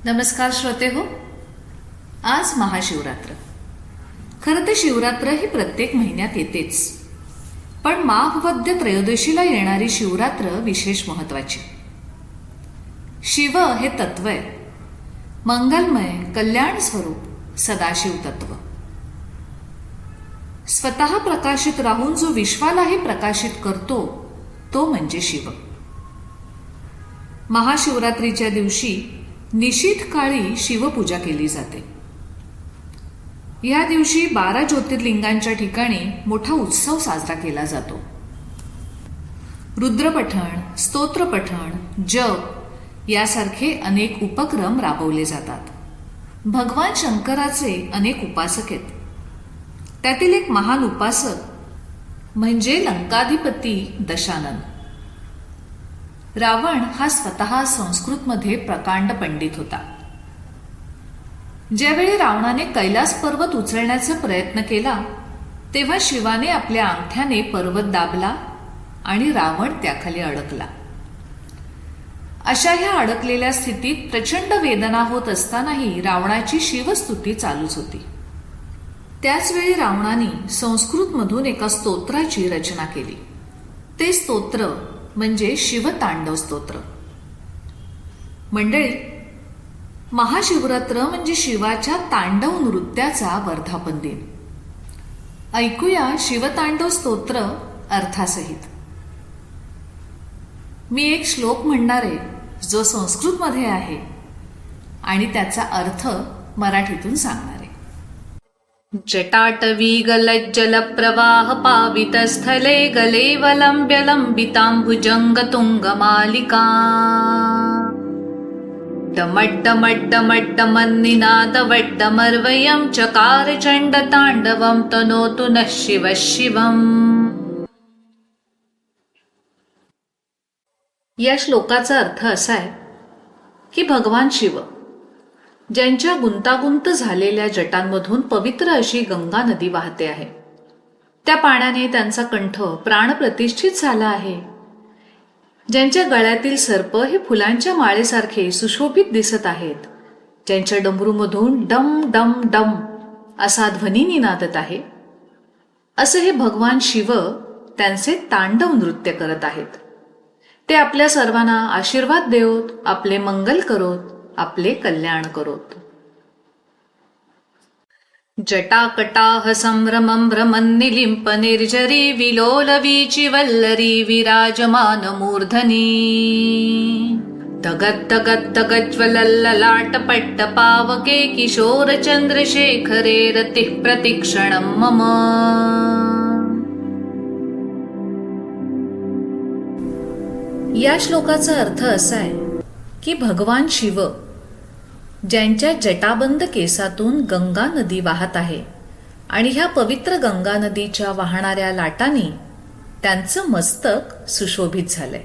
नमस्कार श्रोते हो. आज महाशिवरात्र. खरं तर शिवरात्र ही प्रत्येक महिन्यात येतेच, पण माघ वद्य त्रयोदशीला येणारी शिवरात्र विशेष महत्वाची. शिव हे तत्व आहे, मंगलमय कल्याण स्वरूप सदाशिव तत्व. स्वतः प्रकाशित राहून जो विश्वालाही प्रकाशित करतो तो म्हणजे शिव. महाशिवरात्रीच्या दिवशी निशीथ काळी शिवपूजा केली जाते. या दिवशी 12 ज्योतिर्लिंगांच्या ठिकाणी मोठा उत्सव साजरा केला जातो. रुद्रपठण, स्तोत्रपठण, जप यासारखे अनेक उपक्रम राबवले जातात. भगवान शंकराचे अनेक उपासक आहेत. त्यातील एक महान उपासक म्हणजे लंकाधिपती दशानन. रावण हा स्वतः संस्कृतमध्ये प्रकांड पंडित होता. ज्यावेळी रावणाने कैलास पर्वत उचलण्याचा प्रयत्न केला तेव्हा शिवाने आपल्या अंगठ्याने पर्वत दाबला आणि रावण त्याखाली अडकला. अशा ह्या अडकलेल्या स्थितीत प्रचंड वेदना होत असतानाही रावणाची शिवस्तुती चालूच होती. त्याचवेळी रावणाने संस्कृतमधून एका स्तोत्राची रचना केली. ते स्तोत्र म्हणजे शिवतांडव स्तोत्र. मंडळी, महाशिवरात्र म्हणजे शिवाच्या तांडव नृत्याचा वर्धापन दिन. ऐकूया शिवतांडव स्तोत्र अर्थासहित. मी एक श्लोक म्हणणार आहे जो संस्कृतमध्ये आहे आणि त्याचा अर्थ मराठीतून सांगणार आहे. जटाटवी गलज्जल प्रवाह पावितस्थले गलेवलंब्य लंबितांबुजंग तुंगमालिका डमड्डमड्डमड्डमन्निनादवड्डमर्वयं चकार चण्डताण्डवं तनोतु नः शिवः शिवम्. या श्लोकाचा अर्थ असा आहे की भगवान शिव ज्यांच्या गुंतागुंत झालेल्या जटांमधून पवित्र अशी गंगा नदी वाहते आहे, त्या पाण्याने त्यांचा कंठ प्राणप्रतिष्ठित झाला आहे. ज्यांच्या गळ्यातील सर्प हे फुलांच्या माळेसारखे सुशोभित दिसत आहेत, ज्यांच्या डमरूमधून डम डम डम असा ध्वनी निनादत आहे, असं हे भगवान शिव त्यांचे तांडव नृत्य करत आहेत. ते आपल्या सर्वांना आशीर्वाद देवोत, आपले मंगल करोत, आपले कल्याण करोत. जटाकटाह संभ्रमं भ्रमन्निलिम्प निर्झरी विलोलवीचि वल्लरी विराजमान मूर्धनी तगद्दगद्दगज्ज्वलल्ललाटपट्ट पावके किशोर चंद्रशेखरे रतिः प्रतिक्षणं मम. या श्लोकाचा अर्थ असा आहे की भगवान शिव ज्यांच्या जटाबंद केसातून गंगा नदी वाहत आहे आणि ह्या पवित्र गंगा नदीच्या वाहणाऱ्या लाटांनी त्यांचं मस्तक सुशोभित झालंय.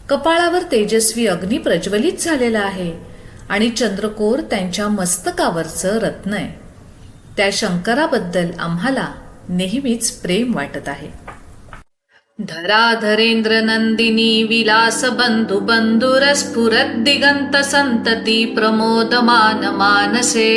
कपाळावर तेजस्वी अग्नी प्रज्वलित झालेला आहे आणि चंद्रकोर त्यांच्या मस्तकावरचं रत्न आहे. त्या शंकराबद्दल आम्हाला नेहमीच प्रेम वाटत आहे. धराधरेंद्र नंदिनी विलास बंधु बंधुरस्फुरत दिगंत संतती प्रमोदमान मानसे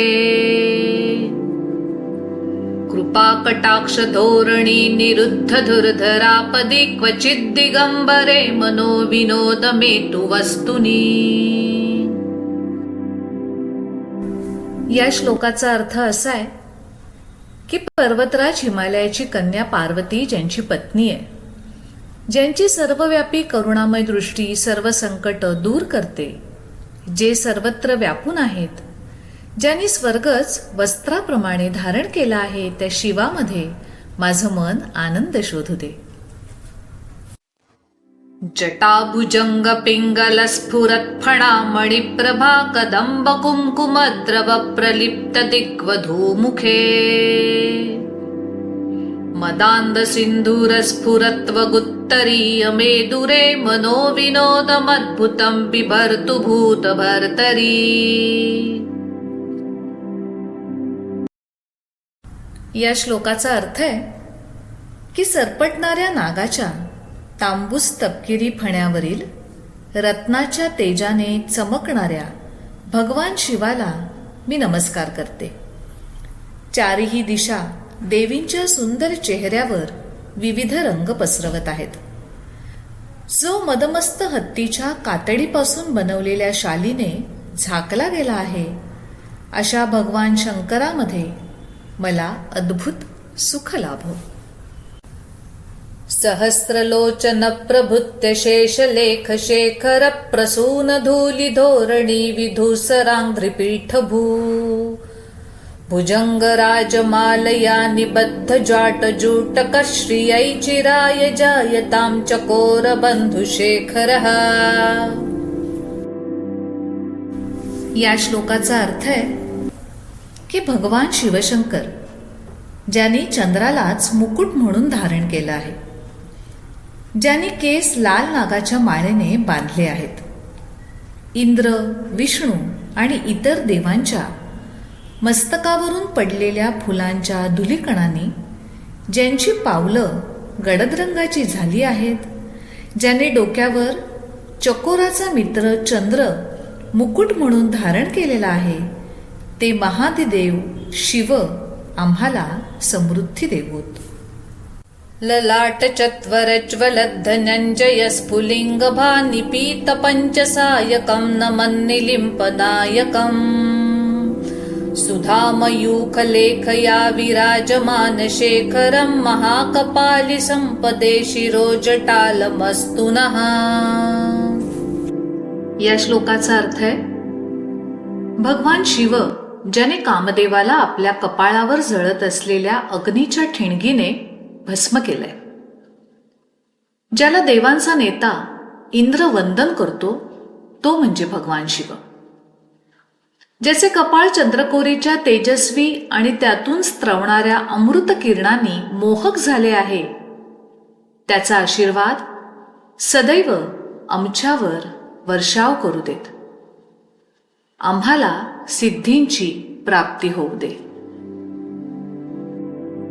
कृपा कटाक्ष धोरणी निरुद्ध धुर्धरापदी क्वचित दिगंबरे मनो विनोद मेतु वस्तुनी. या श्लोकाचा अर्थ असा आहे की पर्वतराज हिमालयाची कन्या पार्वती ज्यांची पत्नी आहे, ज्यांची सर्वव्यापी करुणामय दृष्टी सर्व संकट दूर करते, जे सर्वत्र व्यापून आहेत, ज्यांनी स्वर्गच वस्त्राप्रमाणे धारण केला आहे, त्या शिवामध्ये माझं मन आनंद शोधू दे. जटाभुजंग पिंगल स्फुरत फणा मणिप्रभा कदंब कुंकुमद्रव प्रलिप्त दिग्वधूमुखे मदांद सिंधूर स्फुरत्व गुत्तरीय मेदुरे मनो विनोदमद्भुतं बिभर्तु भूत भर्तरी. या श्लोकाचा अर्थ आहे की सरपटणाऱ्या नागाच्या तांबूस तपकिरी फण्यावरील रत्नाच्या तेजाने चमकणाऱ्या भगवान शिवाला मी नमस्कार करते. चारही दिशा देवींच्या सुंदर चेहऱ्यावर विविध रंग पसरवत आहेत. जो मदमस्त हत्तीच्या कातडीपासून बनवलेल्या शालीने झाकला गेला आहे, अशा भगवान शंकरामध्ये मला अद्भुत सुख लाभो. सहस्रलोचन प्रभृत्य शेषलेख शेखर प्रसून धूली धोरणी विधूसरांघ्रिपीठ भू भुजंग राजमालया निबद्ध जाट जूटक श्रियै चिराय जायतां चकोर बंधुशेखरः. या श्लोकाचा अर्थ आहे की भगवान शिवशंकर ज्यांनी चंद्रालाच मुकुट म्हणून धारण केलं आहे, ज्यांनी केस लाल नागाच्या माळेने बांधले आहेत, इंद्र, विष्णू आणि इतर देवांच्या मस्तकावरून पडलेल्या फुलांच्या धुलीकणांनी ज्यांची पावलं गडद रंगाची झाली आहेत, ज्याने डोक्यावर चकोराचा मित्र चंद्र मुकुट म्हणून धारण केलेला आहे, ते महादिदेव शिव आम्हाला समृद्धी देवोत. ललाट चत्वरज्वलद्धनंजय स्फुलिंग भानिपीत पंचसायकं नमन्निलिम्पनायकम् सुधामयूखलेखया विराजमान शेखरं महाकपालि संपदे शिरोजटालमस्तु नः. या श्लोकाचा अर्थ आहे, भगवान शिव ज्याने कामदेवाला आपल्या कपाळावर जळत असलेल्या अग्नीच्या ठिणगीने भस्म केलंय, ज्याला देवांचा नेता इंद्र वंदन करतो, तो म्हणजे भगवान शिव. ज्याचे कपाळ चंद्रकोरीच्या तेजस्वी आणि त्यातून स्त्रवणाऱ्या अमृत किरणांनी मोहक झाले आहे, त्याचा आशीर्वाद सदैव आमच्यावर वर्षाव करू देत. आम्हाला सिद्धींची प्राप्ती होऊ दे.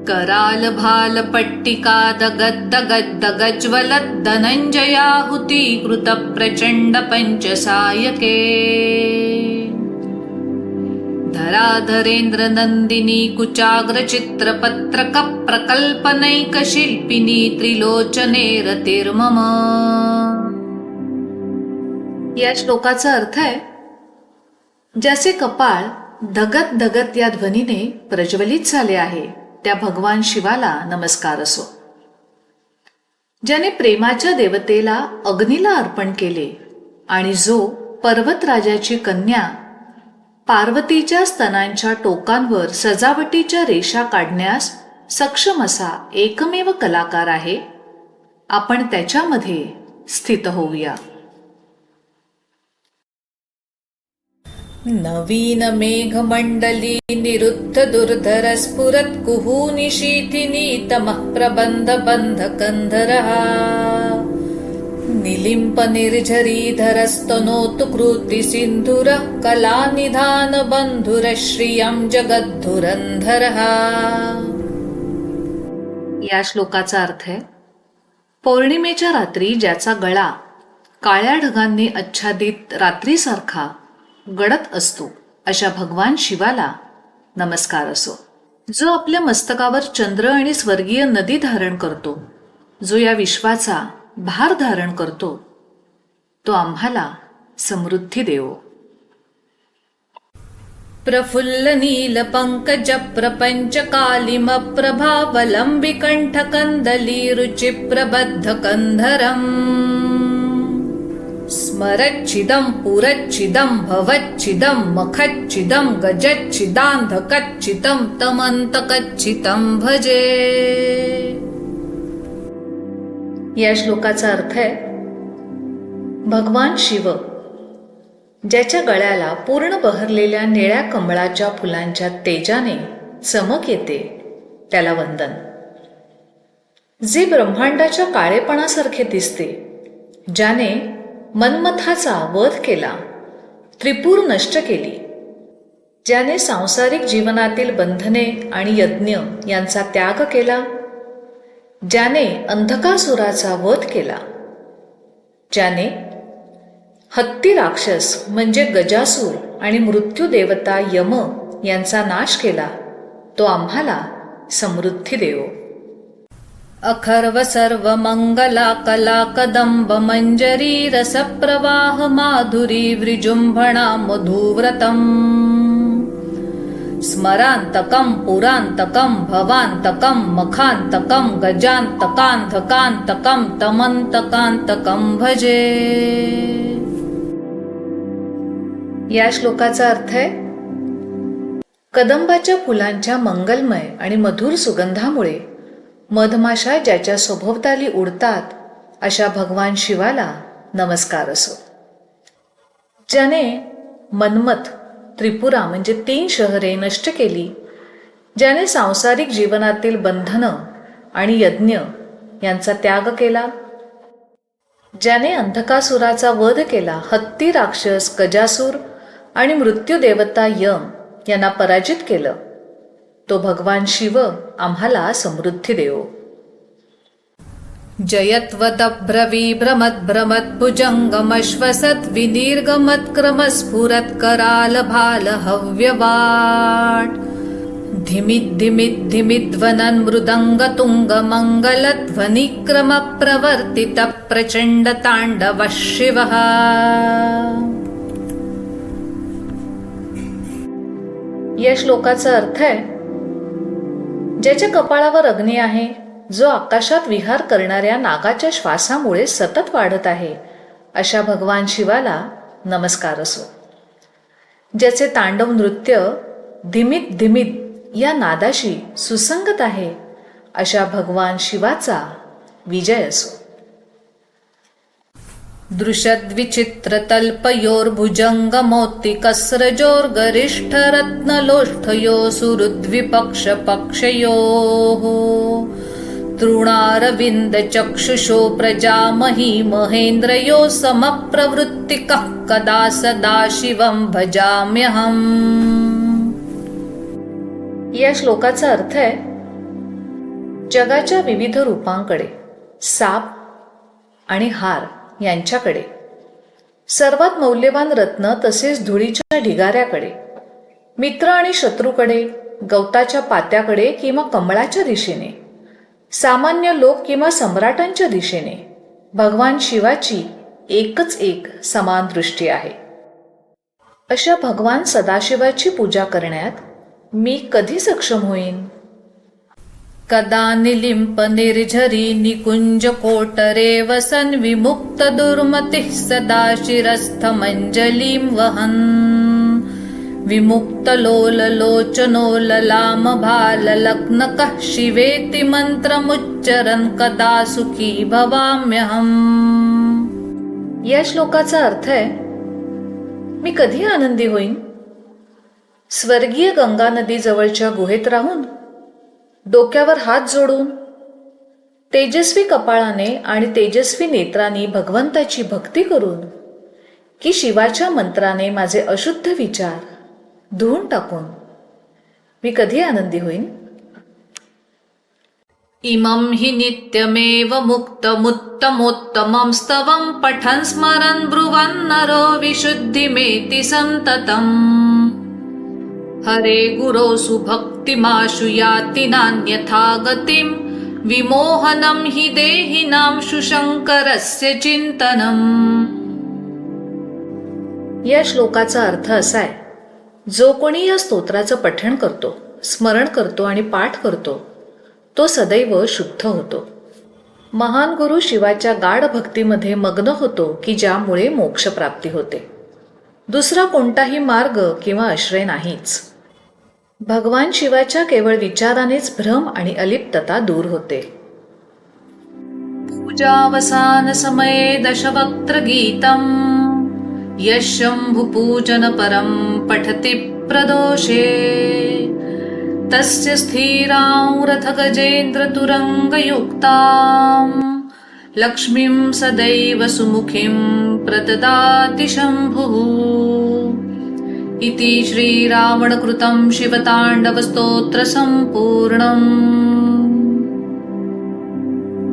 कराल भाल पट्टिका दगद दगद दगज्वलद धनंजयाहुती कृत प्रचंड पंचसायके धराधरेंद्र नंदिनी कुचाग्र चित्रपत्रक प्रकल्पनैक शिल्पिनी त्रिलोचने रतिर्मम. या श्लोकाचा अर्थ आहे, ज्याचे कपाळ धगत धगत या ध्वनीने प्रज्वलित झाले आहे, त्या भगवान शिवाला नमस्कार असो. ज्याने प्रेमाच्या देवतेला अग्नीला अर्पण केले आणि जो पर्वतराजाची कन्या पार्वतीच्या स्तनांच्या टोकांवर सजावटीच्या रेषा काढण्यास सक्षम असा एकमेव कलाकार आहे, आपण त्याच्यामध्ये स्थित होऊया. नवीन मेघमंडली निरुद्ध दुर्धर स्फुरत् कुहूनि शीथिनी तमः प्रबंध बंध कंधरः निलिम्प निर्झरीधरस्तनोतु कृति सिंधुरः कलानिधान बंधुर श्रियं जगद्धुरंधरः. या श्लोकाचा अर्थ आहे, पौर्णिमेच्या रात्री ज्याचा गळा काळ्या ढगांनी आच्छादित रात्रीसारखा गडद असतो, अशा भगवान शिवाला नमस्कार असो. जो आपल्या मस्तकावर चंद्र आणि स्वर्गीय नदी धारण करतो, जो या विश्वाचा भार धारण करतो, तो आम्हाला समृद्धी देवो. प्रफुल्ल नील पंकज प्रपंच कालिम प्रभावलंबी कंठ कंदली रुचि प्रबद्ध कंधरम स्मरच्छिदं पुरच्छिदं भवच्छिदं मखच्छिदं गजच्छिदान्धकच्छिदं तमन्तकच्छिदं भजे. या श्लोकाचा अर्थ आहे, भगवान शिव ज्याच्या गळ्याला पूर्ण बहरलेल्या निळ्या कमळाच्या फुलांच्या तेजाने चमक येते, त्याला वंदन. जे ब्रह्मांडाच्या काळेपणासारखे दिसते, ज्याने मनमथाचा वध केला, त्रिपुर नष्ट केली, ज्याने सांसारिक जीवनातील बंधने आणि यज्ञ यांचा त्याग केला, ज्याने अंधकासुराचा वध केला, ज्याने हत्ती राक्षस म्हणजे गजासूर आणि मृत्यू देवता यम यांचा नाश केला तो आम्हाला समृद्धी देवो. अखर्व सर्व मंगला कला कदंब मंजरी रसप्रवाह माधुरी विजृंभणा मधुव्रतम स्मरांतकं पुरांतकं भवांतकं मखांतकं गजांतकांधकांतकं तमंतकांतकं भजे. या श्लोकाचा अर्थ आहे, कदंबाच्या फुलांच्या मंगलमय आणि मधुर सुगंधामुळे मधमाशा ज्याच्या सभोवताली उडतात अशा भगवान शिवाला नमस्कार असो. ज्याने मन्मथ त्रिपुरा म्हणजे 3 शहरे नष्ट केली, ज्याने सांसारिक जीवनातील बंधनं आणि यज्ञ यांचा त्याग केला, ज्याने अंधकासुराचा वध केला, हत्ती राक्षस गजासूर आणि मृत्यू देवता यम यांना पराजित केलं, तो भगवान शिव आम्हाला समृद्धी देवो. जयत्वदभ्रवीभ्रमद्भ्रमद्भुजंगमश्वसत् विनिर्गमत्क्रमस्फुरत् कराल भाल हव्यवाट् धिमिद्धिमिद्धिमिध्वनन् मृदङ्गतुङ्गमङ्गलध्वनिक्रम प्रवर्तित प्रचण्ड ताण्डव शिवः. या श्लोकाचा अर्थ आहे, ज्याच्या कपाळावर अग्नी आहे, जो आकाशात विहार करणाऱ्या नागाच्या श्वासामुळे सतत वाढत आहे, अशा भगवान शिवाला नमस्कार असो. ज्याचे तांडव नृत्य धिमित धिमित या नादाशी सुसंगत आहे, अशा भगवान शिवाचा विजय असो. दृशद्विचित्रतल्पयोर्भुजङ्गमोत्तिकस्रजोर्गरिष्ठरत्नलोष्ठयो सुहृद्विपक्षपक्षयोः तृणारविन्दचक्षुषो प्रजामही महेन्द्रयो समप्रवृत्तिकः कदा सदाशिवं भजाम्यहम्. या श्लोकाचा अर्थ आहे, जगाच्या विविध रूपांकडे, साप आणि हार यांच्याकडे, सर्वात मौल्यवान रत्न तसेच धुळीच्या ढिगाऱ्याकडे, मित्र आणि शत्रूकडे, गवताच्या पात्याकडे किंवा कमळाच्या दिशेने, सामान्य लोक किंवा सम्राटांच्या दिशेने भगवान शिवाची एकच एक समान दृष्टी आहे. अशा भगवान सदाशिवाची पूजा करण्यात मी कधी सक्षम होईन? कदा निलिंप निर्झरी निकुंज कोटरे वसन विमुक्त दुर्मतिः सदा शिरस्थ मंजलीं वहन् विमुक्त लोल लोचनो ललाम भाल लग्नकः शिवेति मंत्रमुच्चरन् कदा सुखी भवाम्यहम्. या श्लोकाचा अर्थ आहे, मी कधी आनंदी होईन? स्वर्गीय गंगा नदी जवळच्या गुहेत राहून, डोक्यावर हात जोडून, तेजस्वी कपाळाने आणि तेजस्वी नेत्रांनी भगवंताची भक्ती करून, की शिवाच्या मंत्राने माझे अशुद्ध विचार धुवून टाकून मी कधी आनंदी होईन? इमं हि नित्यमेव मुक्तमुत्तमोत्तमं स्तवं पठन् स्मरन् ब्रुवन् नरो विशुद्धिमेति सन्ततम् हरे गुरो सुभक्तिमाशु याति नान्यथा गतिं विमोहनं हि देहिनां शुशंकरस्य चिंतनम्. या श्लोकाचा अर्थ असा आहे, जो कोणी या स्तोत्राचं पठण करतो, स्मरण करतो आणि पाठ करतो, तो सदैव शुद्ध होतो. महान गुरु शिवाच्या गाढ भक्तीमध्ये मग्न होतो, की ज्यामुळे मोक्ष प्राप्ती होते. दुसरा कोणताही मार्ग किंवा आश्रय नाहीच. भगवान शिवाच्या केवळ विचारानेच भ्रम आणि अलिप्तता दूर होते. पूजावसान समये दशवक्त्र गीतम् यशंभुपूजन परं पठति प्रदोषे तस्य स्थिरां रथ गजेन्द्र तुरंगयुक्तां लक्ष्मीं सदैव सुमुखीं प्रददाति शंभुः. इति श्रीरावणकृतं शिवताण्डवस्तोत्र सम्पूर्णम्.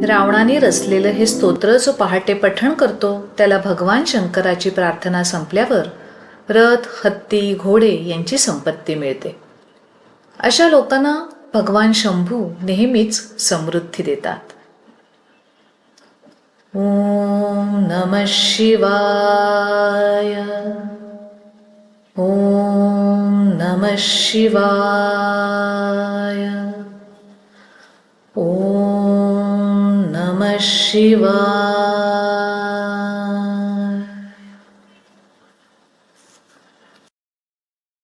रावणाने रचलेलं हे स्तोत्र जो पहाटे पठण करतो त्याला भगवान शंकराची प्रार्थना संपल्यावर रथ, हत्ती, घोडे यांची संपत्ती मिळते. अशा लोकांना भगवान शंभू नेहमीच समृद्धी देतात. ओम नमः शिवाय. ओम नमः शिवाय. ओम नमः शिवाय.